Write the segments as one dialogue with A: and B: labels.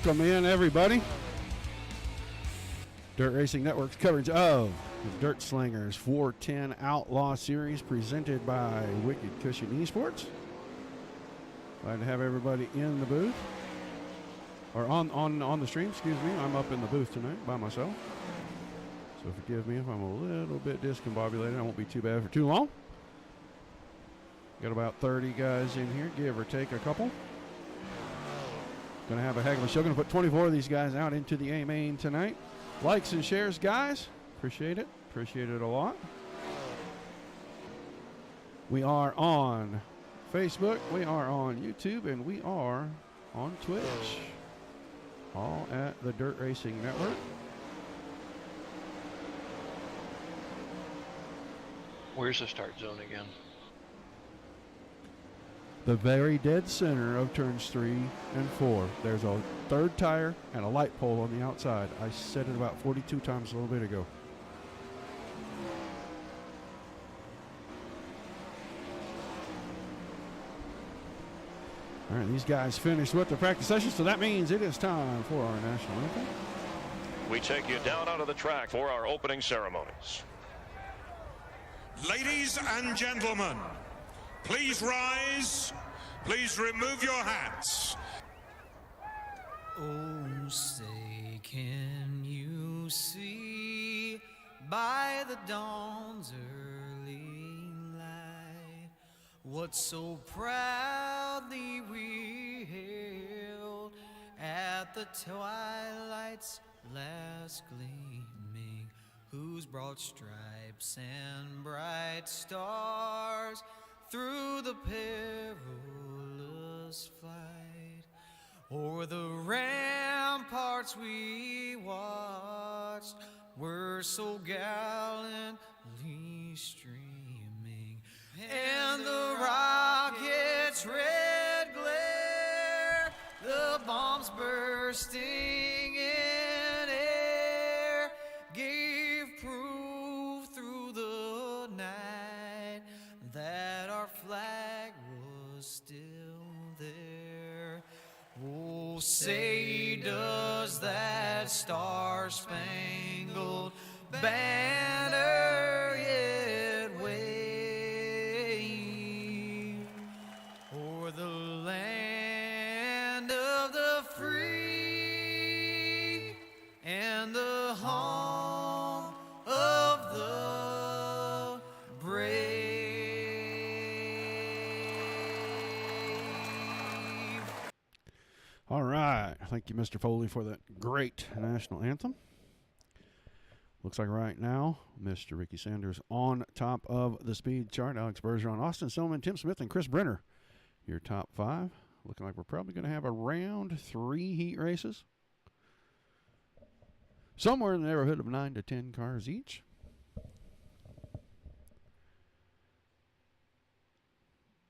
A: Welcome in, everybody. Dirt Racing Network's coverage of the Dirt Slingers 410 Outlaw Series presented by Wicked Cushion Esports. Glad to have everybody in the booth. Or on the stream, excuse me. I'm up in the booth tonight by myself. So forgive me if I'm a little bit discombobulated. I won't be too bad for too long. Got about 30 guys in here, give or take a couple. Going to have a heck of a show. Going to put 24 of these guys out into the A-Main tonight. Likes and shares, guys. Appreciate it. Appreciate it a lot. We are on Facebook. We are on YouTube. And we are on Twitch. All at the Dirt Racing Network.
B: Where's the start zone again?
A: The very dead center of turns 3 and 4. There's a third tire and a light pole on the outside. I said it about 42 times a little bit ago. All right, these guys finished with the practice session, so that means it is time for our national anthem.
C: We take you down onto the track for our opening ceremonies.
D: Ladies and gentlemen, please rise. Please remove your hats.
E: Oh, say, can you see by the dawn's early light what so proudly we hailed at the twilight's last gleaming, whose broad stripes and bright stars through the perilous flight o'er the ramparts we watched were so gallantly streaming, and the rocket's red glare, the bombs bursting in air, gave proof through the night that our flag was still there. Oh, say, does that star-spangled banner yet wave o'er the land of the free and the home of the brave?
A: All right. Thank you, Mr. Foley, for that great national anthem. Looks like right now, Mr. Ricky Sanders on top of the speed chart. Alex Bergeron, Austin Stillman, Tim Smith, and Chris Brenner, your top 5. Looking like we're probably going to have around 3 heat races. Somewhere in the neighborhood of 9 to 10 cars each.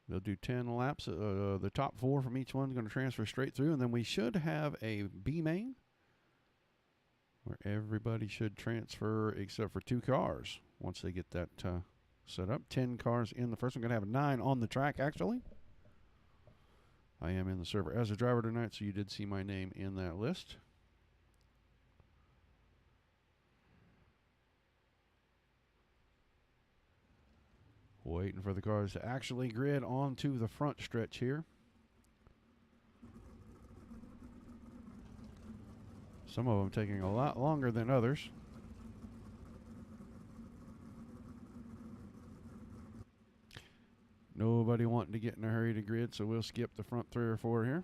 A: They'll do 10 laps. The top 4 from each one is going to transfer straight through. And then we should have a B-main where everybody should transfer except for 2 cars once they get that set up. 10 cars in the first one. Going to have 9 on the track, actually. I am in the server as a driver tonight, so you did see my name in that list. Waiting for the cars to actually grid onto the front stretch here. Some of them taking a lot longer than others. Nobody wanting to get in a hurry to grid, so we'll skip the front 3 or 4 here.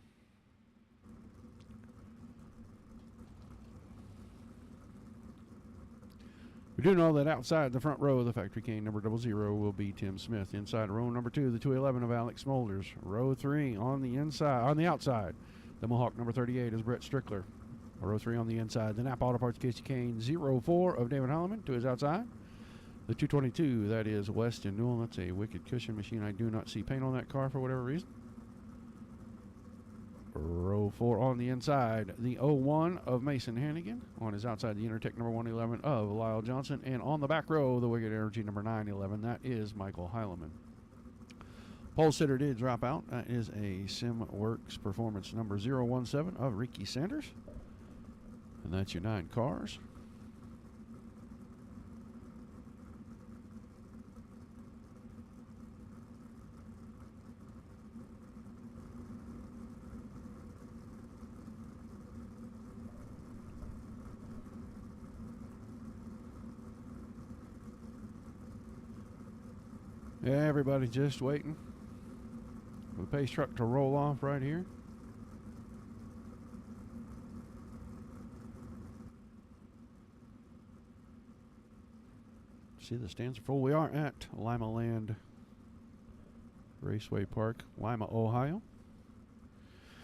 A: We do know that outside the front row of the Factory Cane number 00 will be Tim Smith. Inside row number 2, the 211 of Alex Smolders. Row 3 on the outside, the Mohawk number 38 is Brett Strickler. Row 3 on the inside, the Napa Auto Parts Casey Kane 04 of David Holloman to his outside. The 222, that is Weston Newell. That's a Wicked Cushion machine. I do not see paint on that car for whatever reason. Row 4 on the inside, the 01 of Mason Hannigan. On his outside, the Intertech number 111 of Lyle Johnson. And on the back row, the Wicked Energy number 911, that is Michael Heileman. Pole sitter did drop out. That is a SimWorks performance number 017 of Ricky Sanders. And that's your 9 cars. Yeah, everybody just waiting for the pace truck to roll off right here. See, the stands are full. We are at Lima Land Raceway Park, Lima, Ohio.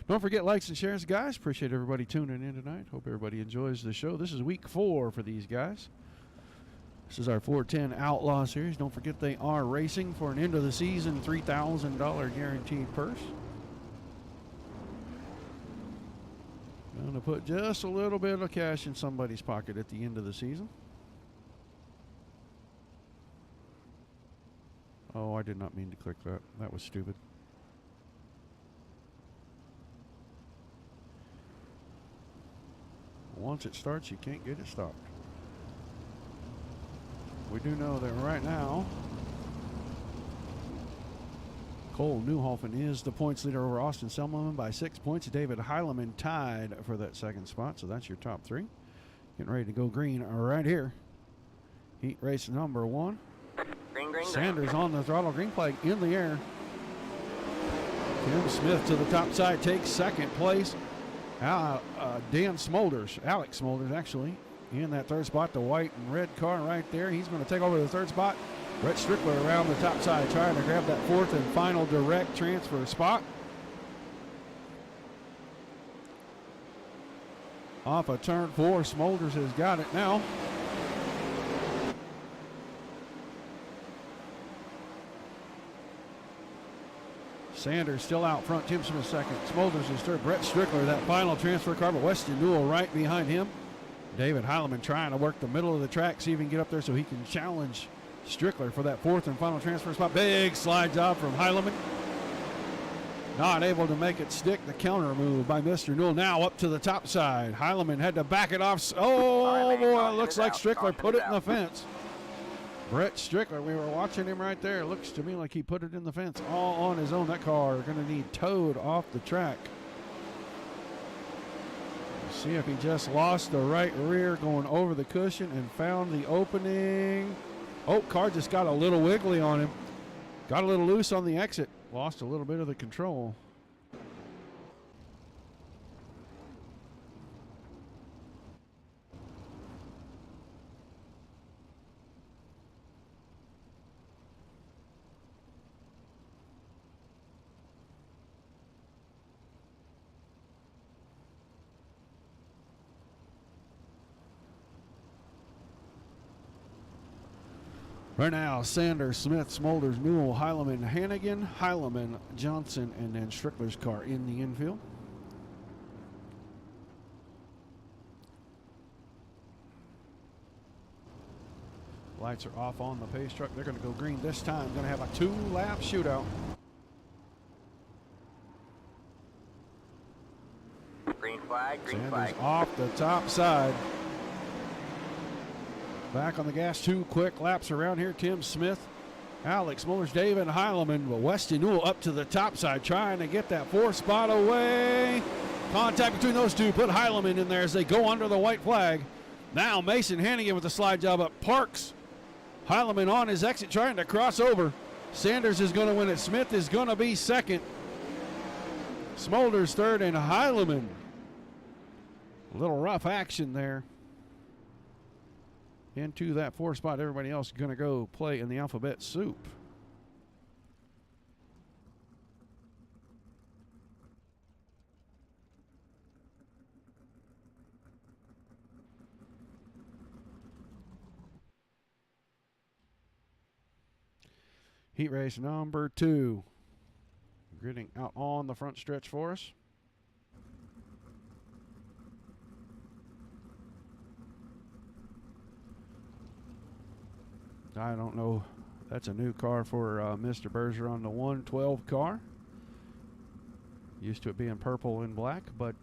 A: Don't forget likes and shares, guys. Appreciate everybody tuning in tonight. Hope everybody enjoys the show. This is week 4 for these guys. This is our 410 Outlaw Series. Don't forget they are racing for an end-of-the-season $3,000 guaranteed purse. Going to put just a little bit of cash in somebody's pocket at the end of the season. Oh, I did not mean to click that. That was stupid. Once it starts, you can't get it stopped. We do know that right now, Cole Newhofen is the points leader over Austin Selman by 6 points. David Heileman tied for that second spot, so that's your top 3. Getting ready to go green right here. Heat race number 1.
F: Green,
A: Sanders on the throttle, green flag in the air. Tim Smith to the top side takes second place. Alex Smolders actually, in that third spot, the white and red car right there. He's going to take over the third spot. Brett Strickler around the top side trying to grab that fourth and final direct transfer spot. Off of turn 4, Smolders has got it now. Sanders still out front. Tim Smith second. Smolders is third. Brett Strickler, that final transfer car, but Weston Newell right behind him. David Heileman trying to work the middle of the track, see if he can get up there so he can challenge Strickler for that fourth and final transfer spot. Big slide job from Heileman. Not able to make it stick. The counter move by Mr. Newell. Now up to the top side. Heileman had to back it off. Oh, boy, it looks like Strickler put it in the fence. Brett Strickler, we were watching him right there. Looks to me like he put it in the fence all on his own. That car going to need towed off the track. See if he just lost the right rear going over the cushion and found the opening. Oh, car just got a little wiggly on him. Got a little loose on the exit. Lost a little bit of the control. Right now, Sanders, Smith, Smolders, Newell, Heileman, Hannigan, Heileman, Johnson, and then Strickler's car in the infield. Lights are off on the pace truck. They're going to go green this time. Going to have a 2-lap shootout.
F: Green flag, green
A: Sanders
F: flag.
A: off the top side. Back on the gas, 2 quick laps around here. Tim Smith, Alex Smolders, David Heileman, but Westy Newell up to the top side trying to get that 4th spot away. Contact between those two, put Heileman in there as they go under the white flag. Now Mason Hannigan with the slide job up, parks Heileman on his exit trying to cross over. Sanders is going to win it. Smith is going to be second. Smolders third and Heileman. A little rough action there. Into that 4th spot, everybody else going to go play in the alphabet soup. Heat race number 2. Gridding out on the front stretch for us. I don't know That's a new car for Mr. Berger on the 112 car. Used to it being purple and black, but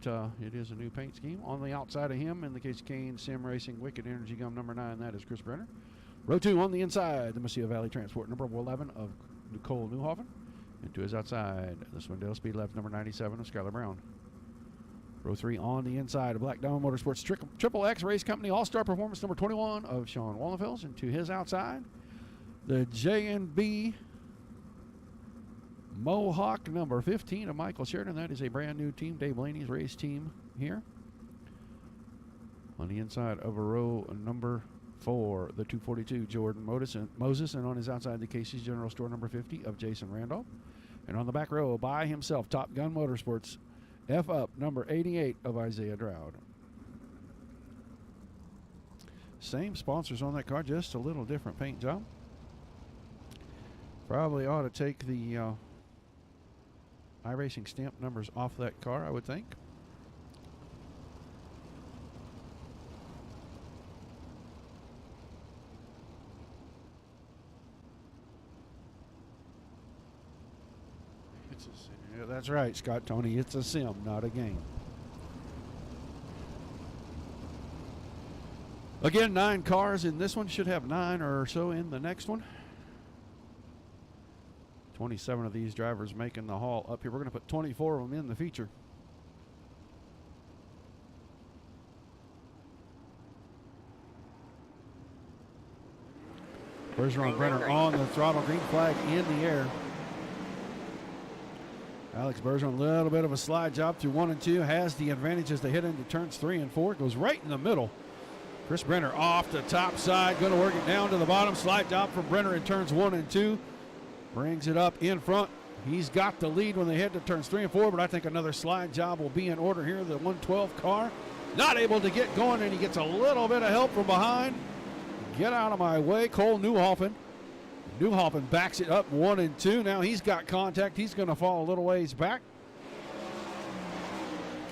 A: it is a new paint scheme. On the outside of him, in the case of Kane Sim Racing, Wicked Energy Gum number 9, that is Chris Brenner. Row 2 on the inside, the Mesilla Valley Transport number 11 of Nicole Newhoffen. And to his outside, the Swindale Speed Labs number 97 of Skylar Brown. Row 3 on the inside, of Black Diamond Motorsports Triple X Race Company All-Star Performance number 21 of Sean Wallenfels. And to his outside, the J&B Mohawk number 15 of Michael Sheridan. That is a brand new team, Dave Blaney's race team here. On the inside of a row number 4, the 242 Jordan Moses, and on his outside, the Casey's General Store number 50 of Jason Randolph. And on the back row by himself, Top Gun Motorsports F Up number 88 of Isaiah Dowd. Same sponsors on that car, just a little different paint job. Probably ought to take the iRacing stamp numbers off that car, I would think. Yeah, that's right, Scott Tony. It's a sim, not a game. Again, 9 cars in this one. Should have 9 or so in the next one. 27 of these drivers making the haul up here. We're going to put 24 of them in the feature. Bergeron Brenner on the throttle, green flag in the air. Alex Bergeron, a little bit of a slide job through 1 and 2, has the advantage as they hit into turns 3 and 4. Goes right in the middle. Chris Brenner off the top side, going to work it down to the bottom. Slide job from Brenner in turns 1 and 2. Brings it up in front. He's got the lead when they head to turns 3 and 4, but I think another slide job will be in order here. The 112 car not able to get going, and he gets a little bit of help from behind. Get out of my way, Cole Newhoffen. Newhoffen backs it up 1 and 2. Now he's got contact. He's going to fall a little ways back.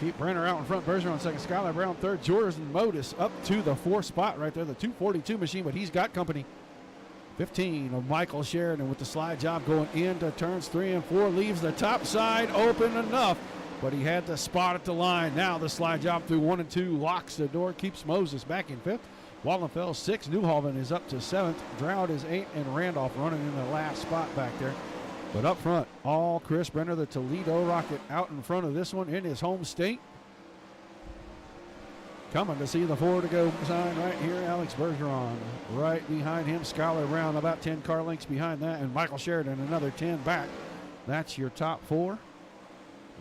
A: Keep Brenner out in front. Bergeron second. Skylar Brown third. Jordan Modis up to the 4th spot right there. The 242 machine, but he's got company. 15 of Michael Sheridan with the slide job going into turns 3 and 4. Leaves the top side open enough, but he had the spot at the line. Now the slide job through 1 and 2 locks the door, keeps Moses back in 5th. Wallenfels 6th. Newhoven is up to 7th. Drought is 8th, and Randolph running in the last spot back there. But up front, all Chris Brenner, the Toledo Rocket, out in front of this one in his home state. Coming to see the 4 to go sign right here, Alex Bergeron. Right behind him, Skylar Brown, about 10 car lengths behind that, and Michael Sheridan another 10 back. That's your top 4.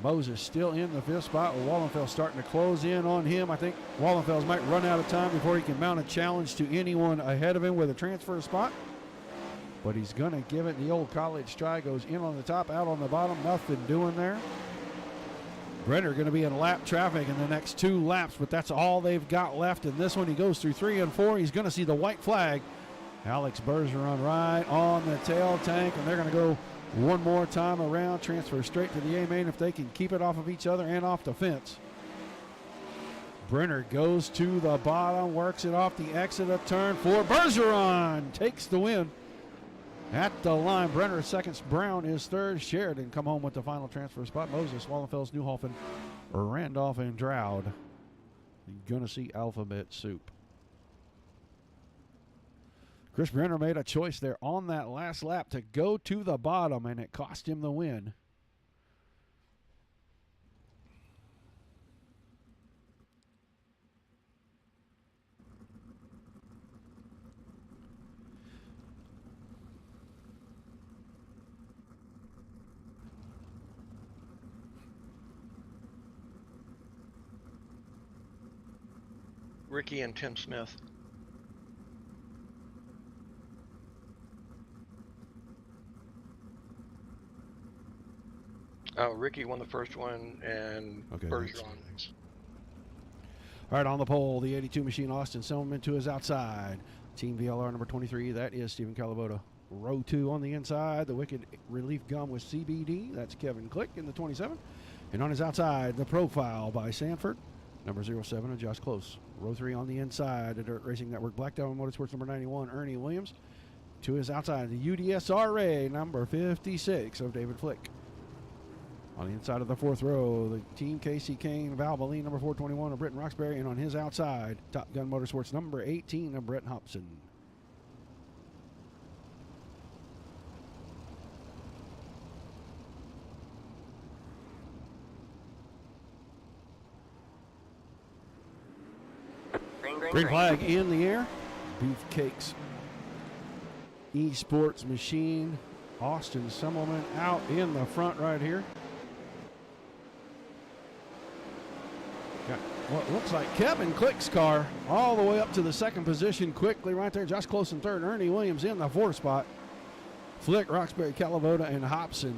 A: Moses still in the 5th spot with Wallenfels starting to close in on him. I think Wallenfels might run out of time before he can mount a challenge to anyone ahead of him with a transfer spot. But he's going to give it the old college try. Goes in on the top, out on the bottom. Nothing doing there. Brenner going to be in lap traffic in the next 2 laps, but that's all they've got left in this one. He goes through 3 and 4. He's going to see the white flag. Alex Bergeron right on the tail tank, and they're going to go one more time around, transfer straight to the A-main if they can keep it off of each other and off the fence. Brenner goes to the bottom, works it off the exit of turn 4. Bergeron takes the win at the line. Brenner is 2nd, Brown is 3rd. Sheridan come home with the final transfer spot. Moses, Wallenfels, Newhoffen, Randolph, and Drought. You're going to see alphabet soup. Chris Brenner made a choice there on that last lap to go to the bottom, and it cost him the win.
B: Ricky and Tim Smith. Ricky won the first one, and Bergeron next.
A: All right, on the pole, the 82 machine, Austin Selman to his outside. Team VLR number 23, that is Stephen Calabota. Row 2 on the inside, the Wicked Relief Gum with CBD, that's Kevin Click in the 27. And on his outside, the Profile by Sanford, number 07 of Josh Close. Row 3 on the inside, the Dirt Racing Network, Black Diamond Motorsports number 91, Ernie Williams. to his outside. The UDSRA number 56 of David Flick. On the inside of the fourth row, the Team Casey Kane, Valvoline number 421 of Britton Roxbury. And on his outside, Top Gun Motorsports number 18 of Brett Hobson. Green flag in the air. Beefcakes Esports Machine. Austin Semmelman out in the front right here. Got what looks like Kevin Click's car all the way up to the second position quickly right there. Josh Close in third. Ernie Williams in the fourth spot. Flick, Roxbury, Calavoda, and Hobson.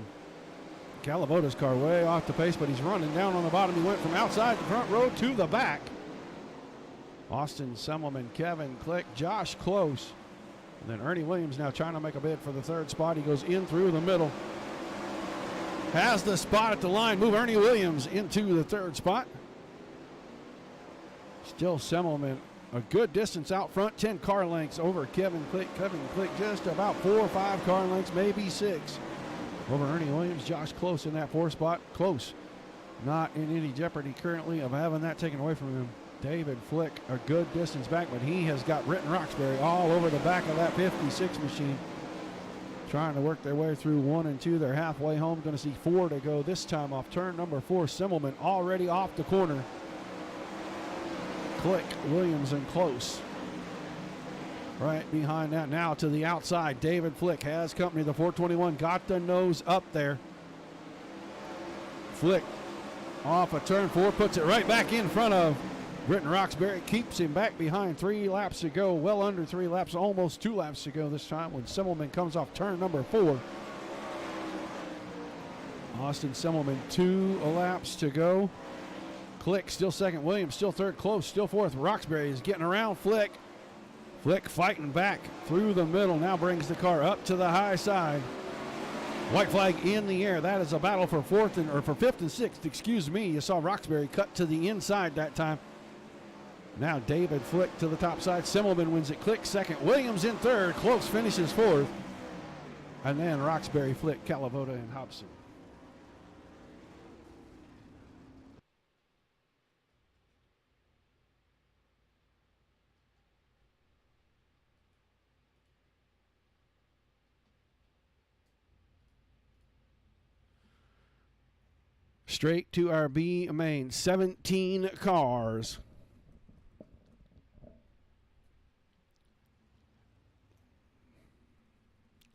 A: Calavoda's car way off the pace, but he's running down on the bottom. He went from outside the front row to the back. Austin Semmelman, Kevin Click, Josh Close. And then Ernie Williams now trying to make a bid for the third spot. He goes in through the middle. Has the spot at the line. Move Ernie Williams into the third spot. Still Semmelman a good distance out front. 10 car lengths over Kevin Click. Kevin Click just about 4 or 5 car lengths, maybe 6. Over Ernie Williams. Josh Close in that fourth spot. Close not in any jeopardy currently of having that taken away from him. David Flick a good distance back, but he has got Britton Roxbury all over the back of that 56 machine. Trying to work their way through 1 and 2. They're halfway home. Going to see 4 to go this time off turn number 4. Semmelman already off the corner. Click, Williams, and Close. Right behind that now to the outside. David Flick has company. The 421 got the nose up there. Flick off of turn 4, puts it right back in front of Britton Roxbury. Keeps him back behind. 3 laps to go. Well under 3 laps. Almost 2 laps to go this time when Semmelman comes off turn number 4. Austin Semmelman 2 laps to go. Click still second. Williams still third. Close still fourth. Roxbury is getting around Flick. Flick fighting back through the middle. Now brings the car up to the high side. White flag in the air. That is a battle for fifth and 6th. Excuse me. You saw Roxbury cut to the inside that time. Now David Flick to the top side. Semmelman wins it. Click second. Williams in third. Close finishes fourth. And then Roxbury, Flick, Calavoda, and Hobson. Straight to our B main. 17 cars.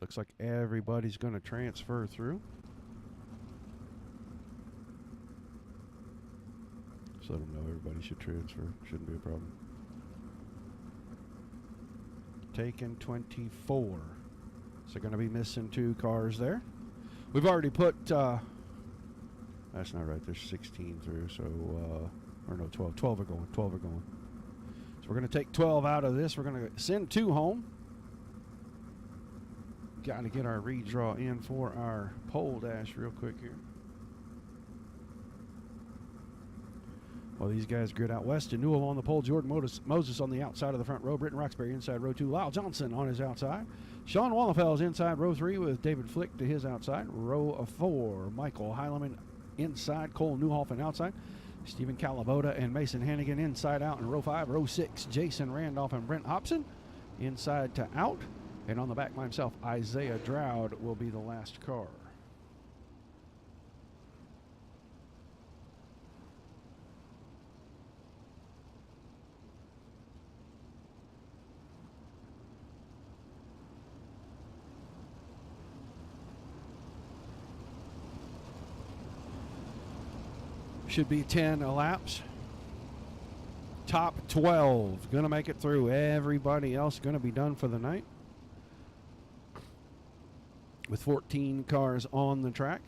A: Looks like everybody's going to transfer through. So let them know everybody should transfer. Shouldn't be a problem. Taking 24. So going to be missing 2 cars there. We've already put, that's not right, there's 16 through, so, or no, 12. 12 are going, 12 are going. So we're going to take 12 out of this. We're going to send 2 home. Got to get our redraw in for our pole dash real quick here. Well, these guys grid out west. And Newell on the pole. Jordan Moses on the outside of the front row. Britton Roxbury inside row 2. Lyle Johnson on his outside. Sean Wallenfels inside row 3 with David Flick to his outside. Row 4, Michael Heileman inside. Cole Newhoffen outside. Stephen Calavoda and Mason Hannigan inside out in row 5. Row 6, Jason Randolph and Brent Hobson inside to out. And on the back by himself, Isaiah Dowd will be the last car. Should be 10 laps. Top 12 going to make it through. Everybody else going to be done for the night. With 14 cars on the track.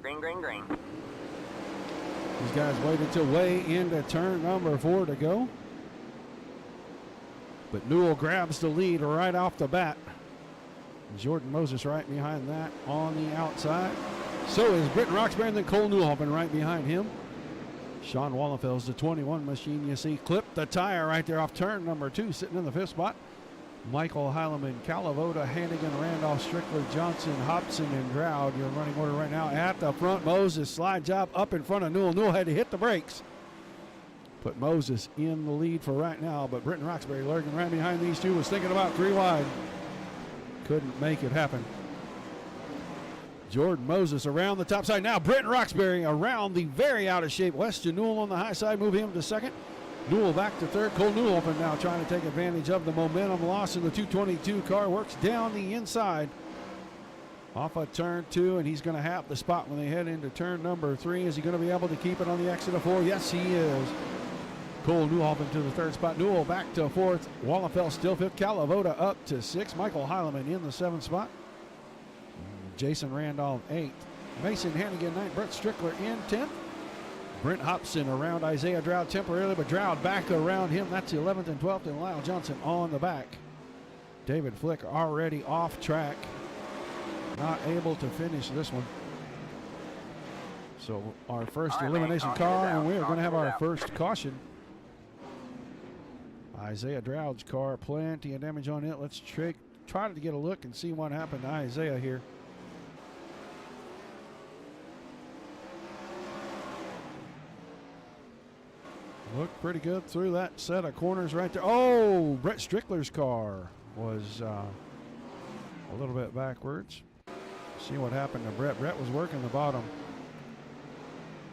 F: Green, green, green.
A: These guys waited till way into turn number 4 to go. But Newell grabs the lead right off the bat. Jordan Moses right behind that on the outside. So is Britton Roxbury, and then Cole Newhoffen right behind him. Sean Wallenfeld's the 21 machine. You see, clipped the tire right there off turn number 2, sitting in the 5th spot. Michael Heileman, Calavoda, Hannigan, Randolph, Strickler, Johnson, Hobson, and Droud. Your running order right now at the front. Moses, slide job up in front of Newell. Newell had to hit the brakes. Put Moses in the lead for right now, but Britton Roxbury lurking right behind these two, was thinking about 3 wide. Couldn't make it happen. Jordan Moses around the top side. Now Britton Roxbury around the very out of shape Weston Newell on the high side. Move him to second. Newell back to third. Cole Newhoffen now trying to take advantage of the momentum loss in the 222 car. Works down the inside off of turn 2, and he's going to have the spot when they head into turn number 3. Is he going to be able to keep it on the exit of 4? Yes, he is. Cole Newhoffen to the 3rd spot. Newell back to 4th. Wallenfeld still 5th. Calavoda up to 6th. Michael Heileman in the 7th spot. Jason Randolph 8th. Mason Hannigan 9th. Brett Strickler in 10th. Brent Hobson around Isaiah Droud temporarily, but Droud back around him. That's 11th and 12th, and Lyle Johnson on the back. David Flick already off track. Not able to finish this one. So our first elimination car, and we are going to have our first caution. Isaiah Droude's car, plenty of damage on it. Let's try to get a look and see what happened to Isaiah here. Looked pretty good through that set of corners right there. Oh, Brett Strickler's car was a little bit backwards. See what happened to Brett. Brett was working the bottom.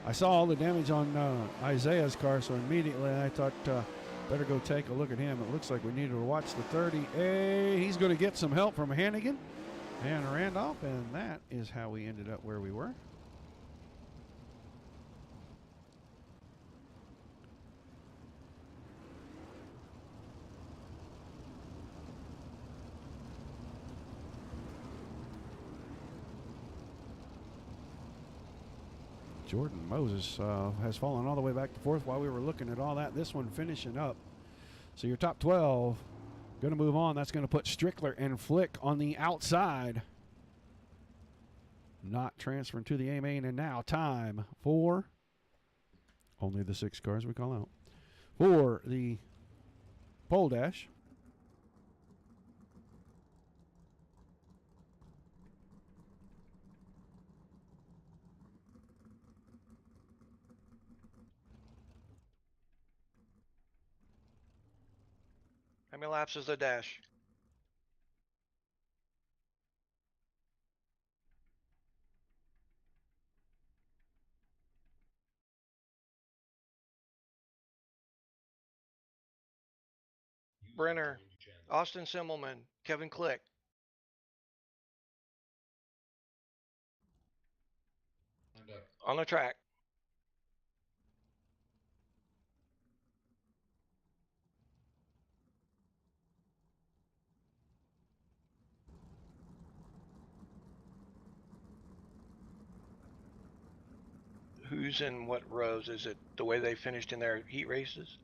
A: I saw all the damage on Isaiah's car, so immediately I thought better go take a look at him. It looks like we needed to watch the 30. He's going to get some help from Hannigan and Randolph, and that is how we ended up where we were. Jordan Moses has fallen all the way back to 4th while we were looking at all that. This one finishing up. So your top 12 going to move on. That's going to put Strickler and Flick on the outside. Not transferring to the A main. And now time for only the 6 cars we call out. For the pole dash.
B: How many laps is the dash? Brenner, Austin Simmelman, Kevin Click. On the track. Who's in what rows? Is it the way they finished in their heat races?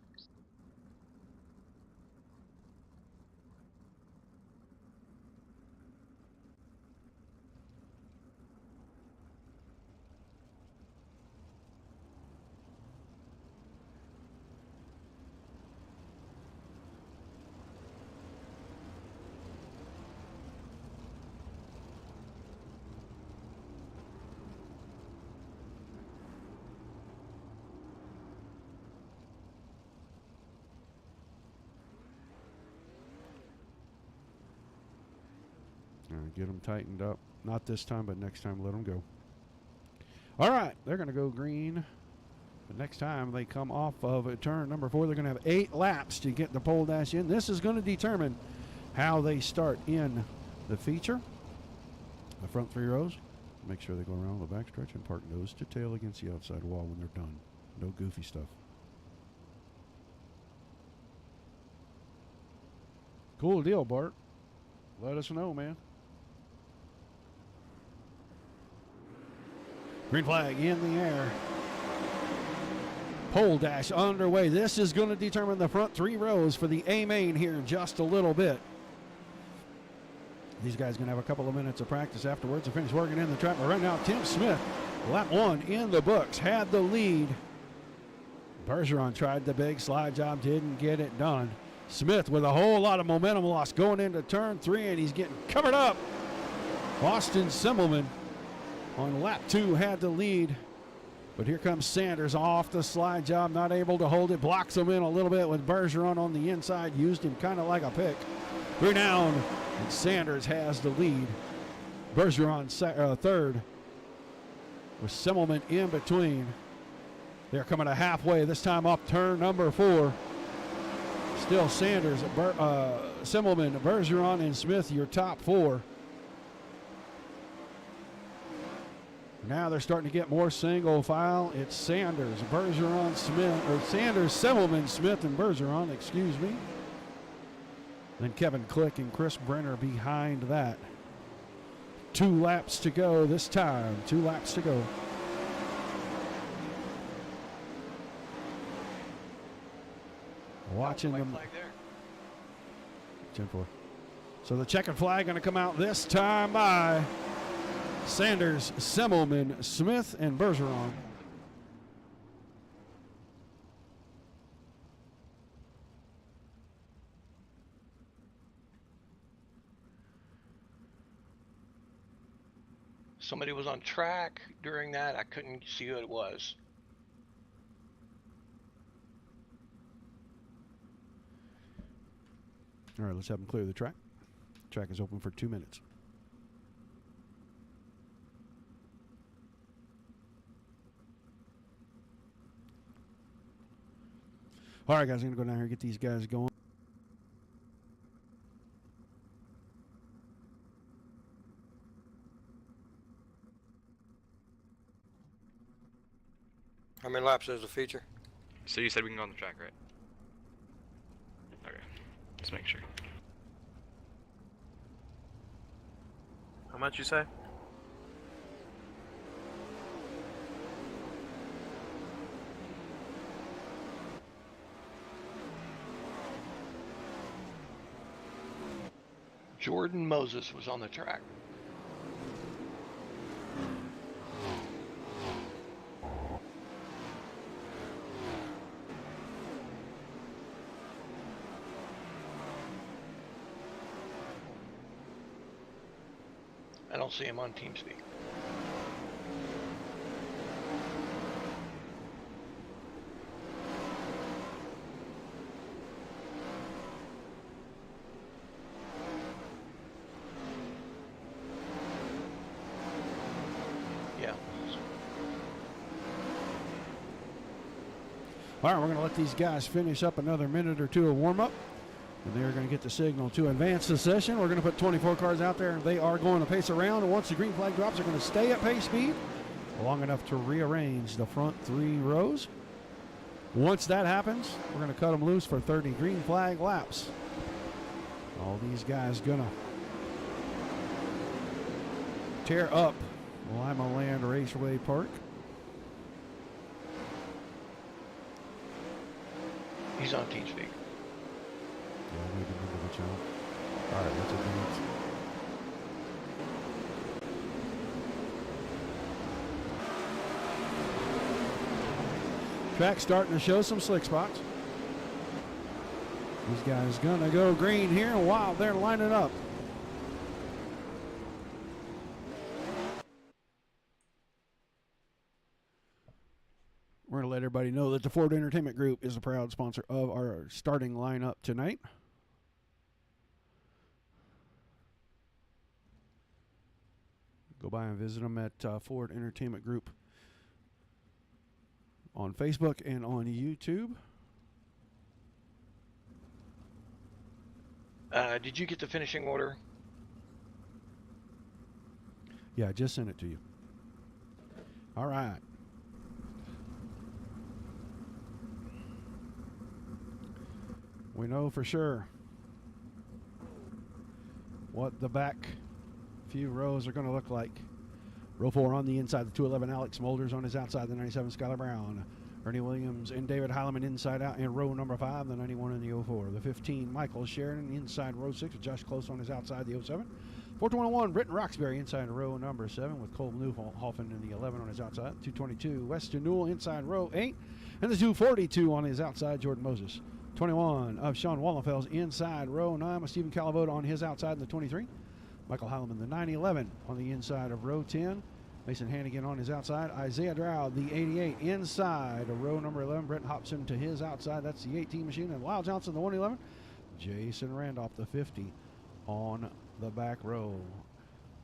A: Get them tightened up. Not this time, but next time let them go. All right, they're going to go green. The next time they come off of turn number 4, they're going to have 8 laps to get the pole dash in. This is going to determine how they start in the feature. The front 3 rows, make sure they go around the backstretch and park nose to tail against the outside wall when they're done. No goofy stuff. Cool deal, Bart. Let us know, man. Green flag in the air. Pole dash underway. This is going to determine the front 3 rows for the A main here in just a little bit. These guys are going to have a couple of minutes of practice afterwards to finish working in the track. But right now, Tim Smith, lap 1 in the books, had the lead. Bergeron tried the big slide job, didn't get it done. Smith with a whole lot of momentum loss going into turn 3, and he's getting covered up. Austin Simmelman on lap 2 had the lead. But here comes Sanders off the slide job, not able to hold it. Blocks him in a little bit with Bergeron on the inside. Used him kind of like a pick. 3 down, and Sanders has the lead. Bergeron third, with Simmelman in between. They're coming to halfway, this time off turn number 4. Still Sanders, Simmelman, Bergeron, and Smith, your top 4. Now they're starting to get more single file. It's Sanders, Bergeron, Smith, or Sanders, Simmelman, Smith, and Bergeron, excuse me. Then Kevin Click and Chris Brenner behind that. 2 laps to go this time. 2 laps to go. Watching them.
B: Flag there.
A: 10-4. So the checkered flag going to come out this time by Sanders, Simmelman, Smith, and Bergeron.
B: Somebody was on track during that. I couldn't see who it was.
A: All right, let's have them clear the track. Track is open for 2 minutes. All right, guys, I'm going to go down here and get these guys going.
G: How many laps is the feature?
H: So you said we can go on the track, right? Okay, just make sure.
I: How much you say?
B: Jordan Moses was on the track. I don't see him on TeamSpeak. Yeah.
A: All right, we're going to let these guys finish up another minute or 2 of warm-up. And they're going to get the signal to advance the session. We're going to put 24 cars out there. They are going to pace around. And once the green flag drops, they're going to stay at pace speed long enough to rearrange the front 3 rows. Once that happens, we're going to cut them loose for 30 green flag laps. All these guys going to tear up Lima Land Raceway Park.
B: He's on TeamSpeak.
A: Yeah, we can remember the channel. All right, let's advance. Track starting to show some slick spots. These guys gonna go green here. Wow, they're lining up. We're going to let everybody know that the Ford Entertainment Group is a proud sponsor of our starting lineup tonight. Go by and visit them at Ford Entertainment Group on Facebook and on YouTube.
B: Did you get the finishing order?
A: Yeah, I just sent it to you. All right. We know for sure what the back few rows are going to look like. Row 4 on the inside, the 211 Alex Molders on his outside, the 97 Skylar Brown, Ernie Williams and David Heileman inside out in row number 5, the 91 and the 04. The 15 Michael Sheridan inside row 6 with Josh Close on his outside, the 07. 421, Britton Roxbury inside row number 7 with Cole Newhoffen in the 11 on his outside. 222, Weston Newell inside row 8. And the 242 on his outside, Jordan Moses. 21 of Sean Wallenfels inside row 9 with Stephen Calavoda on his outside in the 23. Michael Heileman, the 911 on the inside of row 10. Mason Hannigan on his outside. Isaiah Dowd, the 88 inside of row number 11. Brent Hobson to his outside. That's the 18 machine. And Lyle Johnson, the 111. Jason Randolph, the 50 on the back row.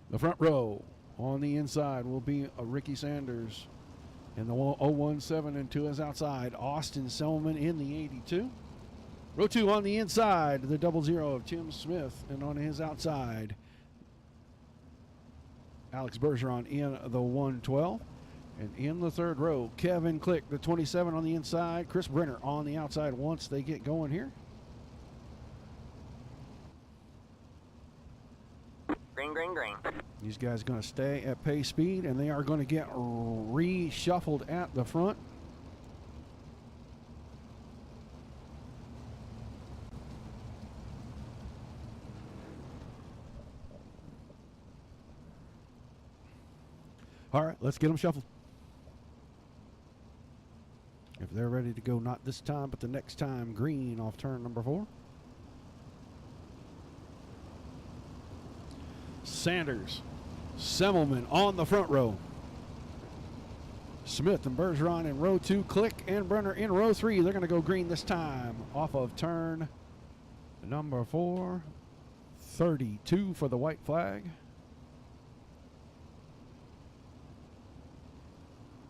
A: The front row on the inside will be Ricky Sanders in the 017 and to his outside. Austin Selman in the 82. Row 2 on the inside, the 00 of Tim Smith, and on his outside, Alex Bergeron in the 112. And in the third row, Kevin Click, the 27 on the inside. Chris Brenner on the outside once they get going here.
F: Green, green, green.
A: These guys are going to stay at pace speed, and they are going to get reshuffled at the front. All right, let's get them shuffled. If they're ready to go, not this time, but the next time, green off turn number 4. Sanders, Semmelman on the front row. Smith and Bergeron in row 2. Click and Brenner in row 3. They're going to go green this time off of turn number 4. 32 for the white flag.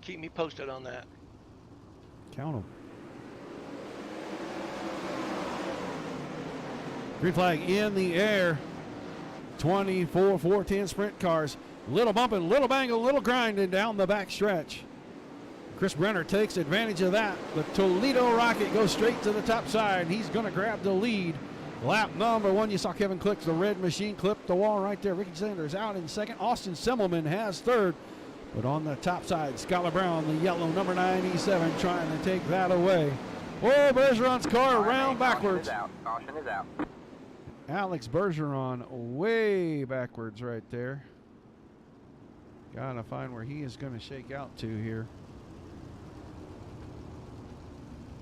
B: Keep me posted on that.
A: Count them. Green flag in the air. 24 410 sprint cars. Little bumping, little banging, little grinding down the back stretch. Chris Brenner takes advantage of that. The Toledo Rocket goes straight to the top side. He's going to grab the lead. Lap number 1, you saw Kevin Click, the red machine, clip the wall right there. Ricky Sanders out in second. Austin Semmelman has third. But on the top side, Skylar Brown, the yellow, number 97, trying to take that away. Oh, Bergeron's car around backwards.
F: Caution is out.
A: Alex Bergeron way backwards right there. Gotta find where he is going to shake out to here.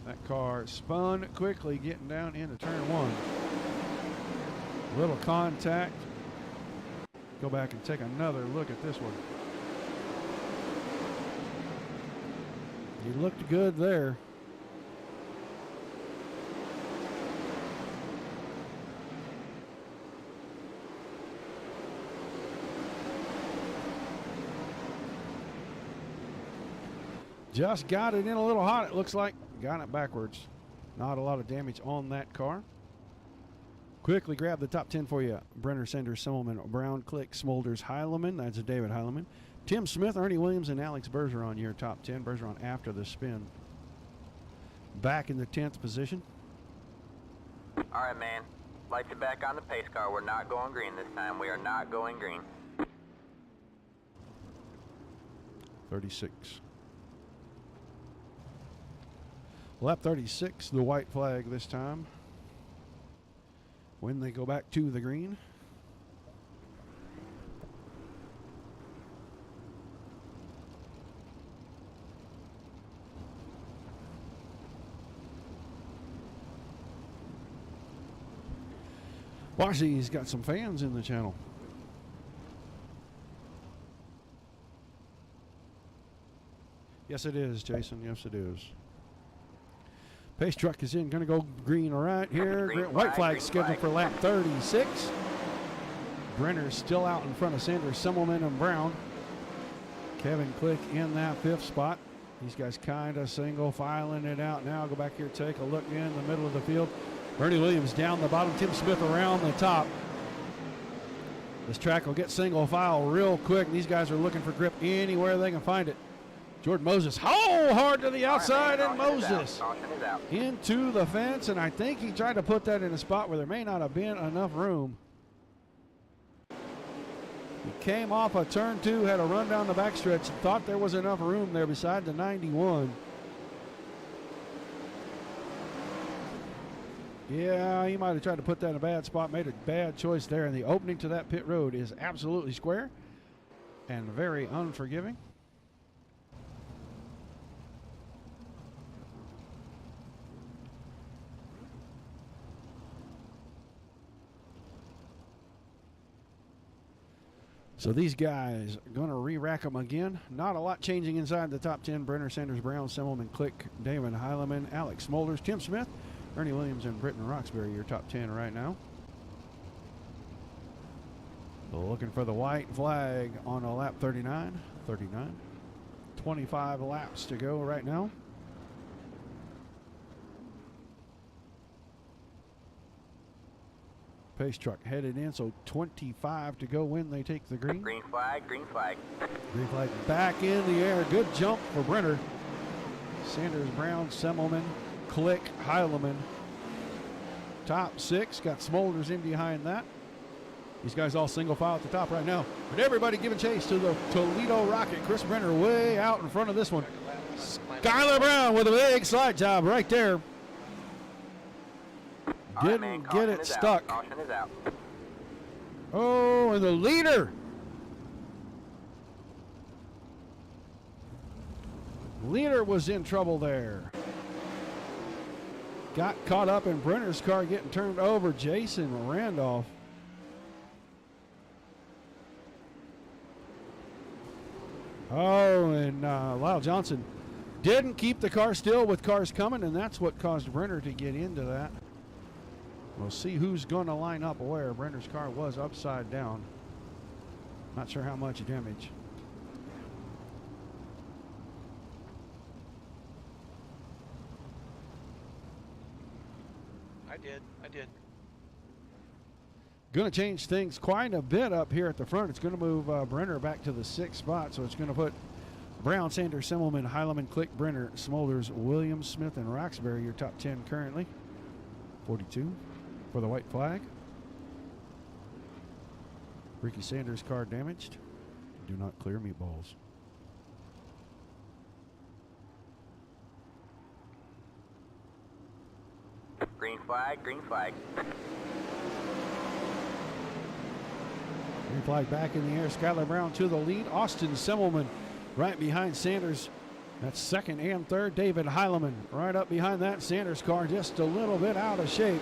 A: That car spun quickly getting down into turn 1. Little contact. Go back and take another look at this one. He looked good there. Just got it in a little hot, it looks like. Got it backwards. Not a lot of damage on that car. Quickly grab the top 10 for you. Brenner, Sanders, Semmelman, Brown, Click, Smolders, Heileman. That's a David Heileman. Tim Smith, Ernie Williams, and Alex Bergeron, your top 10. Bergeron after the spin. Back in the 10th position.
F: All right, man. Lights are back on the pace car. We're not going green this time. We are not going green.
A: 36. Lap 36, the white flag this time. When they go back to the green. Washy's got some fans in the channel. Yes, it is, Jason. Yes, it is. Pace truck is in. Going to go green right here. White flag scheduled for lap 36. Brenner's still out in front of Sanders, Semmelman, and Brown. Kevin Click in that 5th spot. These guys kind of single filing it out now. Go back here, take a look in the middle of the field. Ernie Williams down the bottom. Tim Smith around the top. This track will get single file real quick. These guys are looking for grip anywhere they can find it. Jordan Moses, hard to the outside, and Moses into the fence, and I think he tried to put that in a spot where there may not have been enough room. He came off a turn 2, had a run down the backstretch, thought there was enough room there beside the 91. Yeah, he might have tried to put that in a bad spot, made a bad choice there, and the opening to that pit road is absolutely square and very unforgiving. So these guys are going to re-rack them again. Not a lot changing inside the top 10. Brenner, Sanders, Brown, Semmelman, Click, Damon Heileman, Alex Smolders, Tim Smith, Ernie Williams, and Britton Roxbury, your top 10 right now. Looking for the white flag on a lap 39. 25 laps to go right now. Pace truck headed in, so 25 to go when they take the green.
F: Green flag, green flag.
A: Green flag back in the air. Good jump for Brenner. Sanders, Brown, Semmelman, Click, Heileman. Top 6. Got Smolders in behind that. These guys all single file at the top right now. But everybody giving chase to the Toledo Rocket. Chris Brenner way out in front of this one. Skylar Brown with a big slide job right there. Didn't get it stuck.
F: Caution is out.
A: Oh, and the leader. Leader was in trouble there. Got caught up in Brenner's car getting turned over. Jason Randolph. Oh, and Lyle Johnson didn't keep the car still with cars coming, and that's what caused Brenner to get into that. We'll see who's going to line up where. Brenner's car was upside down. Not sure how much damage.
B: I did.
A: Going to change things quite a bit up here at the front. It's going to move Brenner back to the 6th spot, so it's going to put Brown, Sanders, Semmelman, Heileman, Click, Brenner, Smolders, Williams, Smith, and Roxbury, your top 10 currently. 42 for the white flag. Ricky Sanders' car damaged. Do not clear meatballs.
F: Green flag, green flag.
A: Green flag back in the air. Skylar Brown to the lead. Austin Semmelman right behind Sanders. That's second and third. David Heileman right up behind that. Sanders' car just a little bit out of shape.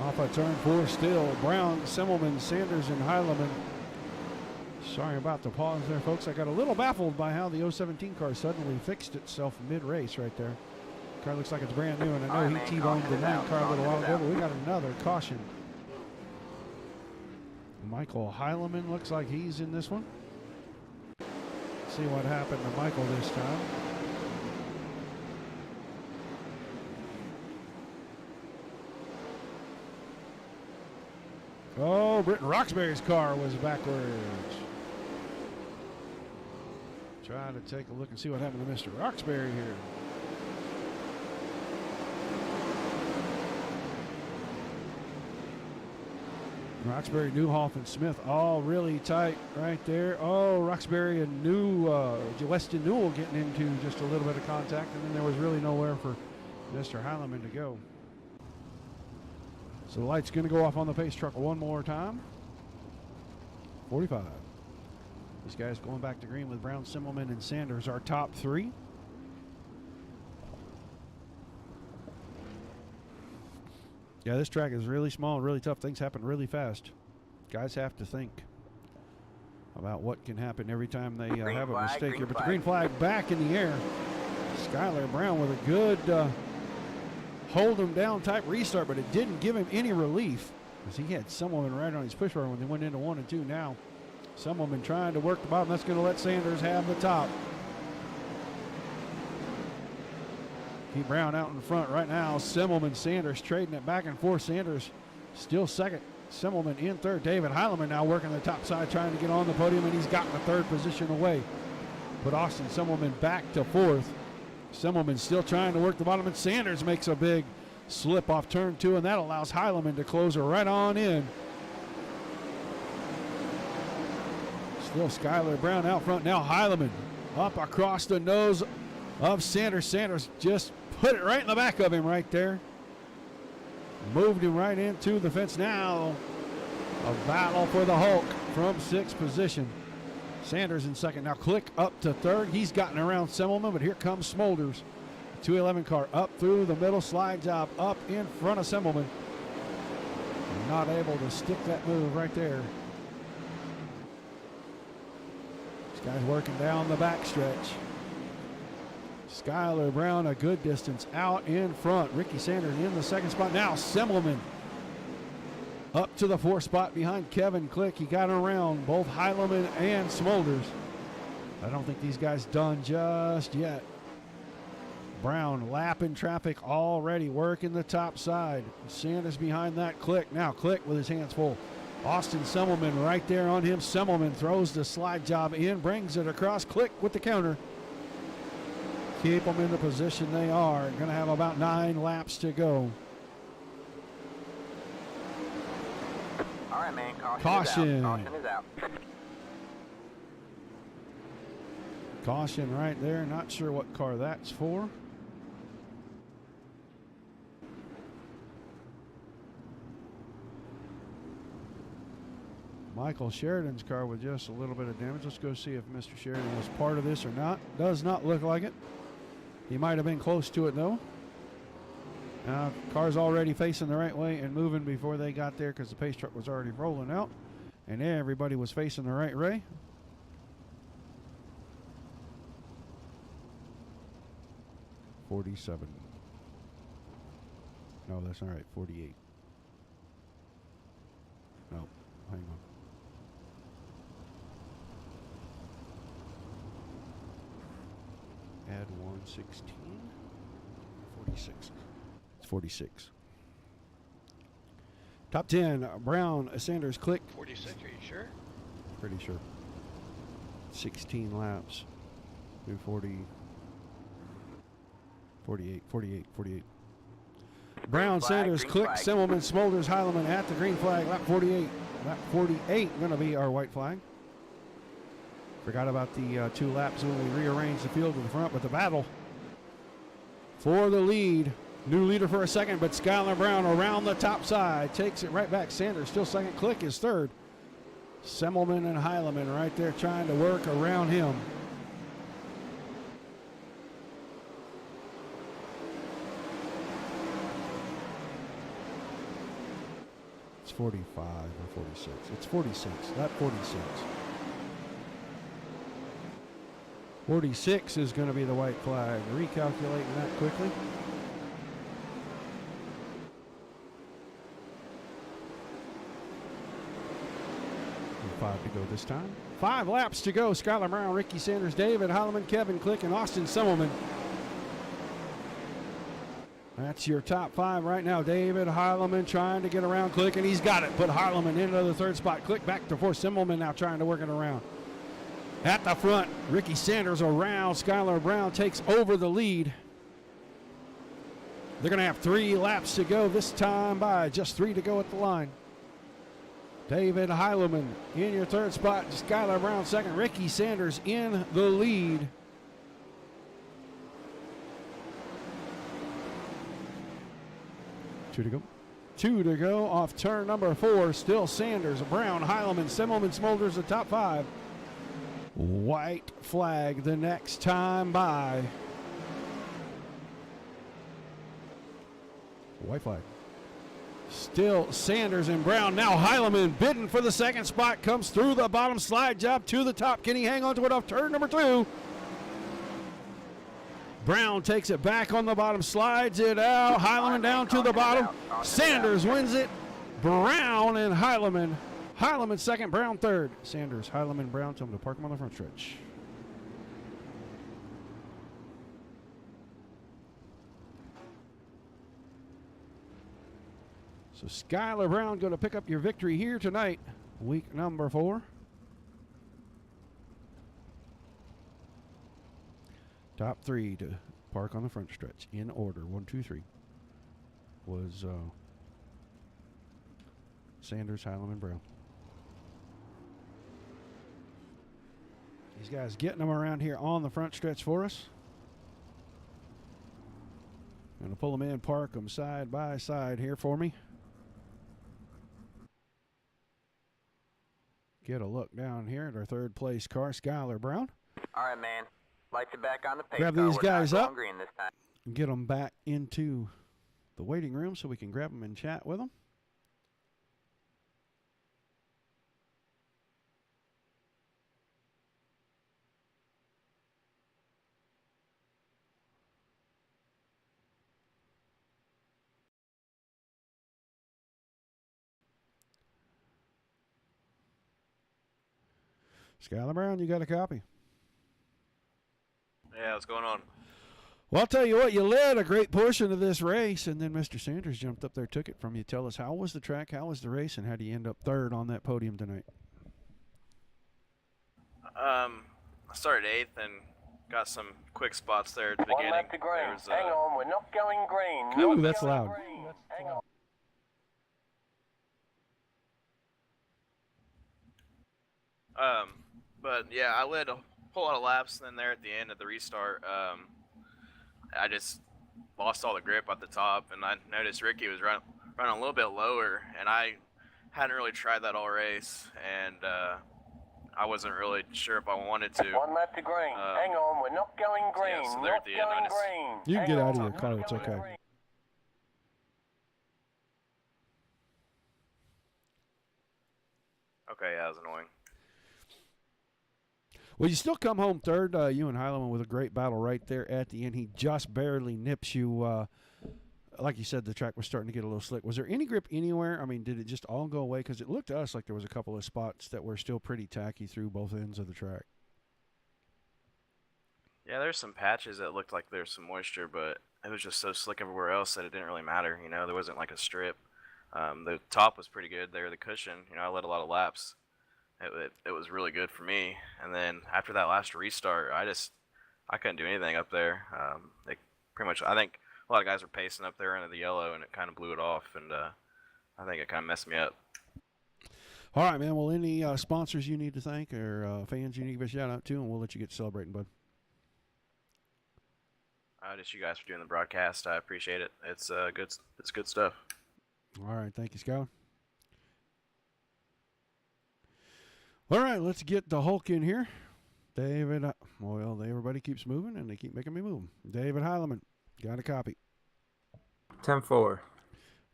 A: Off of turn 4 still. Brown, Semmelman, Sanders, and Heileman. Sorry about the pause there, folks. I got a little baffled by how the 017 car suddenly fixed itself mid-race right there. Car looks like it's brand new, and I know he T-boned the 9 car a little while ago, but we got another caution. Michael Heileman looks like he's in this one. See what happened to Michael this time. Oh, Britton Roxbury's car was backwards. Try to take a look and see what happened to Mr. Roxbury here. Roxbury, Newhoff, and Smith all really tight right there. Oh, Roxbury and Weston Newell getting into just a little bit of contact, and then there was really nowhere for Mr. Heileman to go. So the light's going to go off on the pace truck one more time. 45. These guys going back to green with Brown, Semmelman, and Sanders, our top 3. Yeah, this track is really small and really tough. Things happen really fast. Guys have to think about what can happen every time they have a mistake here. But the green flag back in the air. Skylar Brown with a good hold him down type restart, but it didn't give him any relief because he had someone right on his push bar when they went into 1 and 2. Now someone been trying to work the bottom. That's going to let Sanders have the top. Keep Brown out in front right now. Semmelman, Sanders trading it back and forth. Sanders still second. Semmelman in third. David Heileman now working the top side trying to get on the podium, and he's gotten the 3rd position away. Put Austin Semmelman back to 4th. Semmelman still trying to work the bottom, and Sanders makes a big slip off turn 2, and that allows Heileman to close her right on in. Still Skylar Brown out front. Now Heileman up across the nose of Sanders. Sanders just put it right in the back of him right there. Moved him right into the fence. Now a battle for the Hulk from sixth position. Sanders in second. Now Click up to third. He's gotten around Semmelman, but here comes Smolders. 211 car up through the middle. Slide job up in front of Semmelman. Not able to stick that move right there. This guy's working down the backstretch. Skylar Brown a good distance out in front. Ricky Sanders in the second spot. Now Semmelman up to the fourth spot behind Kevin Click. He got around both Heileman and Smolders. I don't think these guys done just yet. Brown lapping traffic already, working the top side. Sanders behind that. Click. Now Click with his hands full. Austin Semmelman right there on him. Semmelman throws the slide job in, brings it across. Click with the counter. Keep them in the position they are. Going to have about 9 laps to go.
F: All right, man.
A: Caution.
F: Is out. Caution is out.
A: Caution right there. Not sure what car that's for. Michael Sheridan's car with just a little bit of damage. Let's go see if Mr. Sheridan was part of this or not. Does not look like it. He might have been close to it though. Car's already facing the right way and moving before they got there because the pace truck was already rolling out. And everybody was facing the right way. $47. No, that's not right. 48. No, hang on. Add 116. 46. It's 46. Top 10. Brown, Sanders, Click.
B: 46, are you sure?
A: Pretty sure. 16 laps. Do 40. 48. Brown, Sanders, Click, Semmelman, Smolders, Heileman at the green flag. Lap 48. Lap 48 going to be our white flag. Forgot about the 2 laps when we rearranged the field to the front, but the battle for the lead. New leader for a second, but Skylar Brown around the top side takes it right back. Sanders still second. Click is third. Semmelman and Heileman right there trying to work around him. It's 45 or 46. It's 46, not 46. 46 is going to be the white flag. Recalculating that quickly. And 5 to go this time. 5 laps to go. Skylar Brown, Ricky Sanders, David Heileman, Kevin Click, and Austin Semmelman. That's your top 5 right now. David Heileman trying to get around Click, and he's got it. Put Heileman into the third spot. Click back to fourth. Semmelman now trying to work it around. At the front, Ricky Sanders around. Skylar Brown takes over the lead. They're going to have 3 laps to go this time by. Just 3 to go at the line. David Heileman in your third spot. Skylar Brown second. Ricky Sanders in the lead. Two to go off turn number 4. Still Sanders, Brown, Heileman, Semmelman, Smolders, the top 5. White flag the next time by. White flag. Still Sanders and Brown. Now Heileman bidding for the second spot. Comes through the bottom slide job to the top. Can he hang on to it off turn number 2? Brown takes it back on the bottom, slides it out. Heileman down to the bottom. Sanders wins it. Brown and Heileman. Heileman second, Brown third. Sanders, Heileman, Brown. Tell them to park them on the front stretch. So Skylar Brown going to pick up your victory here tonight, week number 4. Top 3 to park on the front stretch in order. 1, 2, 3 was Sanders, Heileman, Brown. These guys getting them around here on the front stretch for us. Going to pull them in, park them side by side here for me. Get a look down here at our third place car, Skylar Brown.
F: All right, man. Lights are back on the pace
A: Grab
F: car.
A: these
F: We're
A: guys
F: not
A: up.
F: going green this time.
A: And get them back into the waiting room so we can grab them and chat with them. Skylar Brown, you got a copy.
I: Yeah, what's going on?
A: Well, I'll tell you what, you led a great portion of this race, and then Mr. Sanders jumped up there, took it from you. Tell us, how was the track, how was the race, and how do you end up third on that podium tonight?
I: I started 8th and got some quick spots there at the beginning.
F: One left to green.
I: There was,
F: Hang on, we're not going green.
A: Ooh, that's loud.
F: Hang on.
I: But yeah, I led a whole lot of laps, and then there at the end of the restart, I just lost all the grip at the top, and I noticed Ricky was running a little bit lower, and I hadn't really tried that all race, and I wasn't really sure if I wanted to.
F: One left to green. Hang on, we're not going green.
I: Yeah, so there at the end, I just...
A: You can get out of your car, it's okay.
I: Okay, yeah, that was annoying.
A: Well, you still come home third. You and Heileman with a great battle right there at the end. He just barely nips you. Like you said, the track was starting to get a little slick. Was there any grip anywhere? I mean, did it just all go away? Because it looked to us like there was a couple of spots that were still pretty tacky through both ends of the track.
I: Yeah, there's some patches that looked like there's some moisture, but it was just so slick everywhere else that it didn't really matter. You know, there wasn't like a strip. The top was pretty good there, the cushion. You know, I led a lot of laps. It was really good for me. And then after that last restart, I couldn't do anything up there. They pretty much, I think a lot of guys were pacing up there into the yellow, and it kind of blew it off. And I think it kind of messed me up.
A: All right, man. Well, any sponsors you need to thank or fans you need to give a shout out to, and we'll let you get celebrating, bud.
I: Just you guys for doing the broadcast. I appreciate it. It's good stuff.
A: All right, thank you, Scout. All right, let's get the Hulk in here. David, well, everybody keeps moving, and they keep making me move. David Heileman, got a copy.
J: 10-4.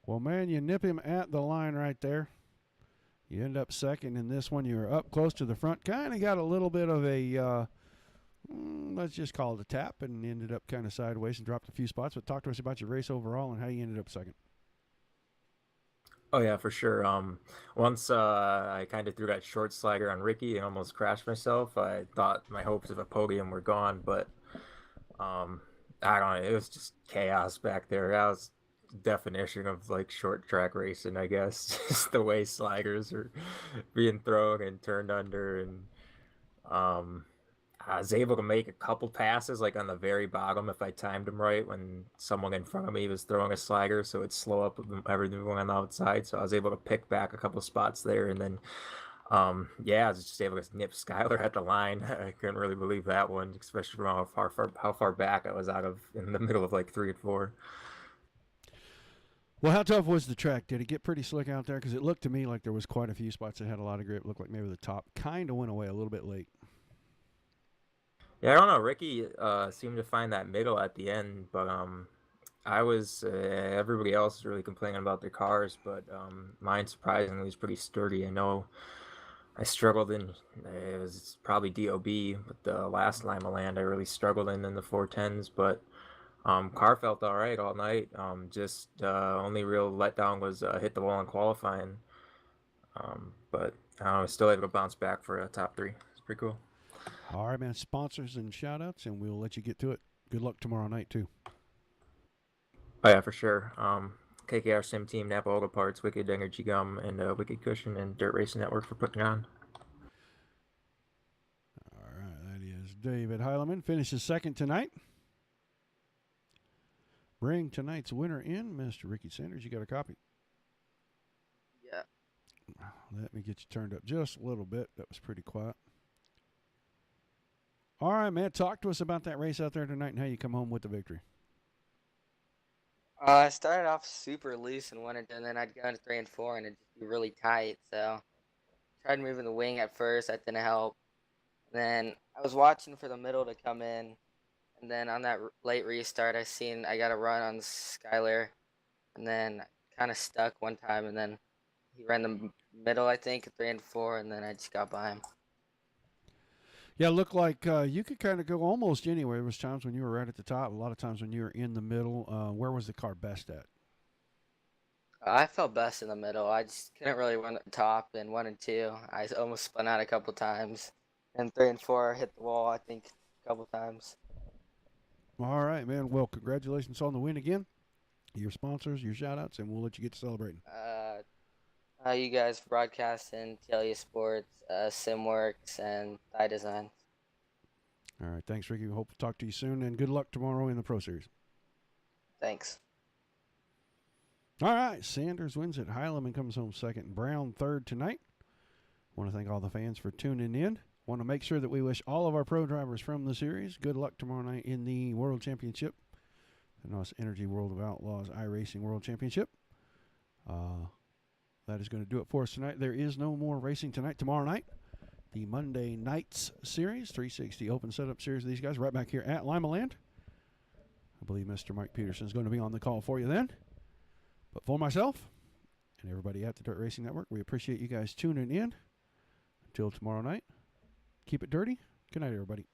A: Well, man, you nip him at the line right there. You end up second in this one. You were up close to the front. Kind of got a little bit of a, let's just call it a tap, and ended up kind of sideways and dropped a few spots. But talk to us about your race overall and how you ended up second.
J: Oh, yeah, for sure. Once I kind of threw that short slagger on Ricky and almost crashed myself, I thought my hopes of a podium were gone, but I don't know. It was just chaos back there. That was definition of like short track racing, I guess. Just the way slaggers are being thrown and turned under, and I was able to make a couple passes like on the very bottom if I timed them right when someone in front of me was throwing a slagger, so it'd slow up everything on the outside. So I was able to pick back a couple spots there, and then yeah, I was just able to nip Skylar at the line. I couldn't really believe that one, especially from how far back I was out of in the middle of like 3 and 4.
A: Well, how tough was the track? Did it get pretty slick out there? Because it looked to me like there was quite a few spots that had a lot of grip. It looked like maybe the top kind of went away a little bit late.
J: Yeah, I don't know. Ricky seemed to find that middle at the end, but I was everybody else was really complaining about their cars, but mine surprisingly was pretty sturdy. I know I struggled in it was probably DOB, but the last Lima Land I really struggled in the 410s, but car felt all right all night. Just only real letdown was hit the wall in qualifying, but I was still able to bounce back for a top 3. It's pretty cool.
A: All right, man. Sponsors and shout-outs, and we'll let you get to it. Good luck tomorrow night, too.
J: Oh, yeah, for sure. KKR Sim Team, Napa Auto Parts, Wicked Energy Gum, and Wicked Cushion, and Dirt Racing Network for putting it on.
A: All right, that is David Heileman. Finishes second tonight. Bring tonight's winner in, Mr. Ricky Sanders. You got a copy?
K: Yeah.
A: Let me get you turned up just a little bit. That was pretty quiet. All right, man. Talk to us about that race out there tonight and how you come home with the victory.
K: I started off super loose and wanted, and then I'd go into 3 and 4, and it'd just be really tight. So tried moving the wing at first. That didn't help. Then I was watching for the middle to come in, and then on that late restart, I got a run on Skylar, and then kind of stuck one time, and then he ran the middle, I think, at 3 and 4, and then I just got by him.
A: Yeah, it looked like you could kind of go almost anywhere. There was times when you were right at the top, a lot of times when you were in the middle. Where was the car best at?
K: I felt best in the middle. I just couldn't really run at the top in 1 and 2. I almost spun out a couple times. And 3 and 4 hit the wall, I think, a couple times.
A: All right, man. Well, congratulations on the win again. Your sponsors, your shout-outs, and we'll let you get to celebrating.
K: You guys broadcasting, Telia Sports, SimWorks, and Thigh Design.
A: All right, thanks, Ricky. We hope to talk to you soon, and good luck tomorrow in the Pro Series.
K: Thanks.
A: All right, Sanders wins at Hylam and comes home second. Brown third tonight. Want to thank all the fans for tuning in. Want to make sure that we wish all of our pro drivers from the series good luck tomorrow night in the World Championship, the NOS Energy World of Outlaws iRacing World Championship. That is going to do it for us tonight. There is no more racing tonight. Tomorrow night, the Monday Nights Series, 360 Open Setup Series. These guys right back here at Lima Land. I believe Mr. Mike Peterson is going to be on the call for you then. But for myself and everybody at the Dirt Racing Network, we appreciate you guys tuning in. Until tomorrow night, keep it dirty. Good night, everybody.